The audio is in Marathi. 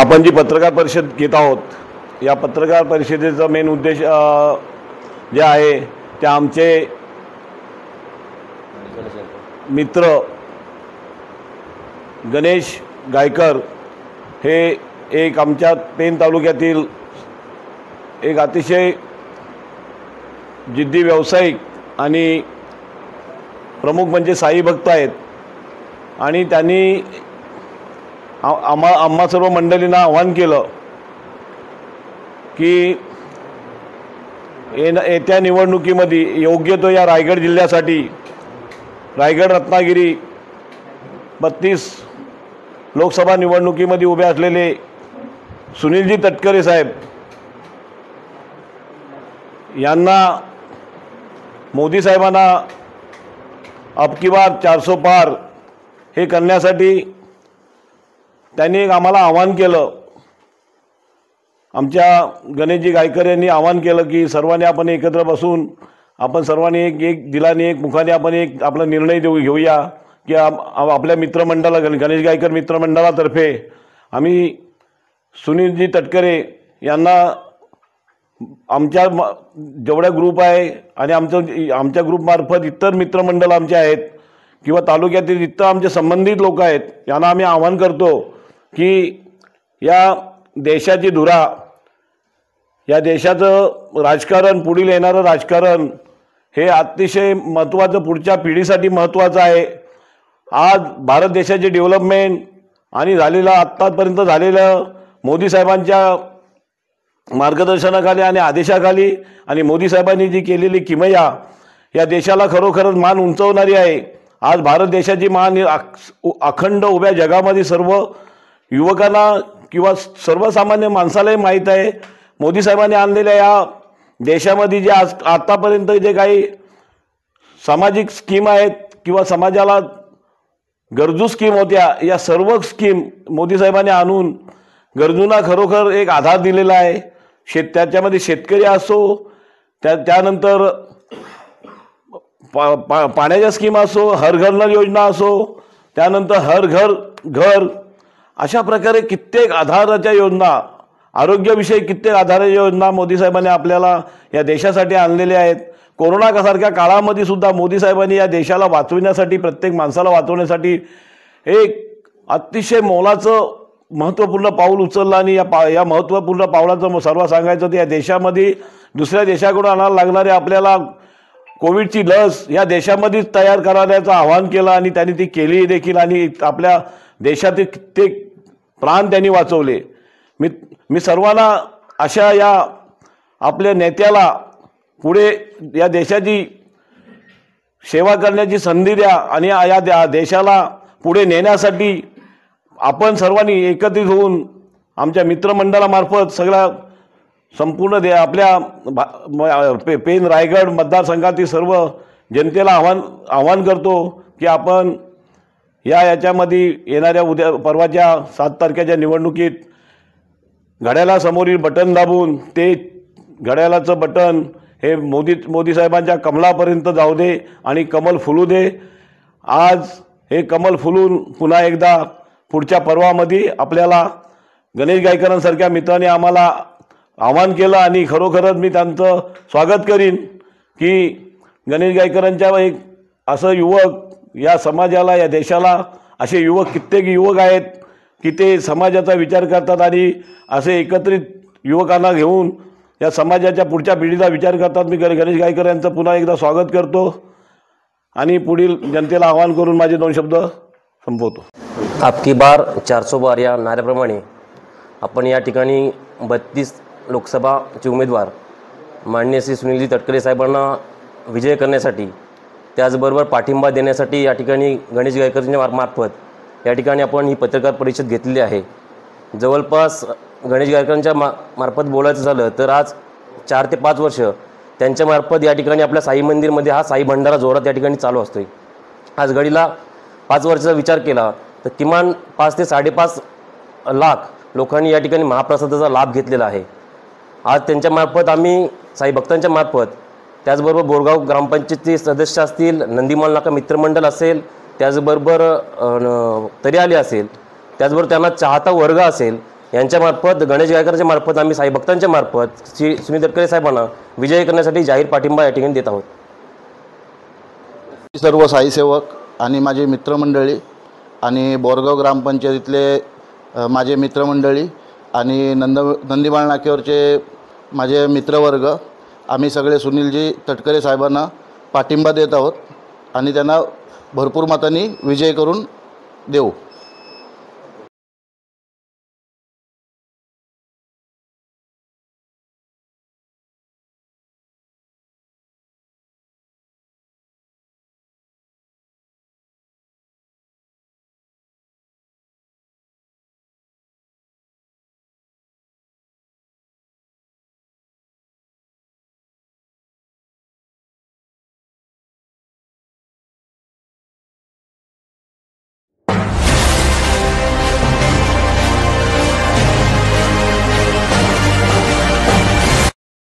आपण जी पत्रकार परिषद घेत आहोत, या पत्रकार परिषदेचा मेन उद्देश जे आहे ते आमचे मित्र गणेश गायकर हे एक आमच्या पेन तालुक्यातील एक अतिशय जिद्दी व्यावसायिक आणि प्रमुख म्हणजे साई भक्त आहेत आणि त्यांनी आम्हा सर्व मंडळींना आवाहन केलं की येत्या निवडणुकीमध्ये योग्य तो या रायगड जिल्ह्यासाठी रायगड रत्नागिरी 32 लोकसभा निवडणुकीमध्ये उभे असलेले सुनीलजी तटकरे साहेब यांना मोदी साहेबांना अब की बार 400 पार हे करण्यासाठी त्यांनी एक आम्हाला आवाहन केलं। आमच्या गणेशजी गायकर यांनी आवाहन केलं की सर्वांनी आपण एकत्र बसून आपण सर्वांनी एक दिलाने एक मुखाने आपण एक आपला निर्णय घेऊया की आपल्या मित्रमंडळा गणेश गायकर मित्रमंडळातर्फे आम्ही सुनीलजी तटकरे यांना आमच्या जेवढ्या ग्रुप आहे आणि आमच्या ग्रुपमार्फत इतर मित्रमंडळ आमचे आहेत किंवा तालुक्यातील इतर आमचे संबंधित लोक आहेत यांना आम्ही आवाहन करतो की या देशाची धुरा, या देशाचं राजकारण, पुढील येणारं राजकारण हे अतिशय महत्त्वाचं पुढच्या पिढीसाठी महत्त्वाचं आहे। आज भारत देशाचे डेव्हलपमेंट आणि आत्तापर्यंत झालेलं मोदी साहेबांच्या मार्गदर्शनाखाली आणि आदेशाखाली आणि मोदी साहेबांनी जी केलेली किमया या देशाला खरोखरच मान उंचवणारी आहे। आज भारत देशाची मान अखंड उभ्या जगामध्ये सर्व युवकांना किंवा सर्वसामान्य माणसालाही माहीत आहे। मोदी साहेबांनी आणलेल्या या देशामध्ये जे आतापर्यंत जे काही सामाजिक स्कीम आहेत किंवा समाजाला गरजू स्कीम होत्या, या सर्व स्कीम मोदी साहेबांनी आणून गरजूंना खरोखर एक आधार दिलेला आहे। त्याच्यामध्ये शेतकरी असो, त्यानंतर पाण्याच्या स्कीम असो, हर घर नल योजना असो, त्यानंतर हर घर अशा प्रकारे कित्येक आधाराच्या योजना, आरोग्यविषयी कित्येक आधाराच्या योजना मोदी साहेबांनी आपल्याला या देशासाठी आणलेल्या आहेत। कोरोनासारख्या काळामध्ये सुद्धा मोदी साहेबांनी या देशाला वाचविण्यासाठी, प्रत्येक माणसाला वाचवण्यासाठी एक अतिशय मोलाचं महत्त्वपूर्ण पाऊल उचललं आणि या महत्त्वपूर्ण पावलाचं सर्व सांगायचं तर या देशामध्ये दुसऱ्या देशाकडून आणायला लागणारे आपल्याला कोविडची लस या देशामध्येच तयार करण्याचं आवाहन केलं आणि त्यांनी ती केली देखील आणि आपल्या देशातील कित्येक प्राण त्यांनी वाचवले। मी सर्वांना अशा या आपल्या नेत्याला पुढे या देशाची सेवा करण्याची संधी द्या आणि या देशाला पुढे नेण्यासाठी आपण सर्वांनी एकत्रित होऊन आमच्या मित्रमंडळामार्फत सगळ्या संपूर्ण आपल्या पेन रायगड मतदारसंघातील सर्व जनतेला आवाहन करतो की आपण याच्यामध्ये येणाऱ्या परवाच्या 7 तारखेच्या निवडणुकीत घड्याळासमोरील बटन दाबून ते घड्याळाचं बटन हे मोदी साहेबांच्या कमलापर्यंत जाऊ दे आणि कमल फुलू दे। आज हे कमल फुलून पुन्हा एकदा पुढच्या पर्वामध्ये आपल्याला गणेश गायकरांसारख्या मित्रांनी आम्हाला आवाहन केलं आणि खरोखरच मी त्यांचं स्वागत करीन की गणेश गायकरांच्या एक असं युवक या समाजाला, या देशाला असे कित्येक युवक आहेत की ते समाजाचा विचार करतात आणि असे एकत्रित युवकांना घेऊन या समाजाच्या पुढच्या पिढीचा विचार करतात। मी गणेश गायकर यांचं पुन्हा एकदा स्वागत करतो आणि पुढील जनतेला आवाहन करून माझे 2 शब्द संपवतो। आपकी बार 400 बार या नाऱ्याप्रमाणे आपण या ठिकाणी 32 लोकसभाचे उमेदवार माननीय श्री सुनीलजी तटकरे साहेबांना विजय करण्यासाठी, त्याचबरोबर पाठिंबा देण्यासाठी या ठिकाणी गणेश गायकरांच्या मार्फत या ठिकाणी आपण ही पत्रकार परिषद घेतलेली आहे। जवळपास गणेश गायकरांच्या मार्फत बोलायचं झालं तर आज 4 ते 5 वर्ष त्यांच्या मार्फत या ठिकाणी आपल्या साई मंदिरमध्ये हा साई भंडारा जोरात या ठिकाणी चालू असतो। आज घडीला 5 वर्षाचा विचार केला तर किमान 5 ते 5.5 लाख लोकांनी या ठिकाणी महाप्रसादाचा लाभ घेतलेला आहे। आज त्यांच्या मार्फत आम्ही साई भक्तांच्या मार्फत, त्याचबरोबर बोरगाव ग्रामपंचायतीचे सदस्य असतील, नंदीमाल नाका मित्रमंडळ असेल, त्याचबरोबर तरी आले असेल, त्याचबरोबर त्यांना चाहता वर्ग असेल यांच्यामार्फत, गणेश गायकरांच्या मार्फत आम्ही साई भक्तांच्या मार्फत श्री सुनील तटकरे साहेबांना विजयी करण्यासाठी जाहीर पाठिंबा या ठिकाणी देत आहोत. सर्व साईसेवक आणि माझे मित्रमंडळी आणि बोरगाव ग्रामपंचायतीतले माझे मित्रमंडळी आणि नंदीबाळ नाक्यावरचे माझे मित्रवर्ग, आम्ही सगळे सुनीलजी तटकरे साहेबांना पाठिंबा देत आहोत आणि त्यांना भरपूर मतांनी विजय करून देऊ.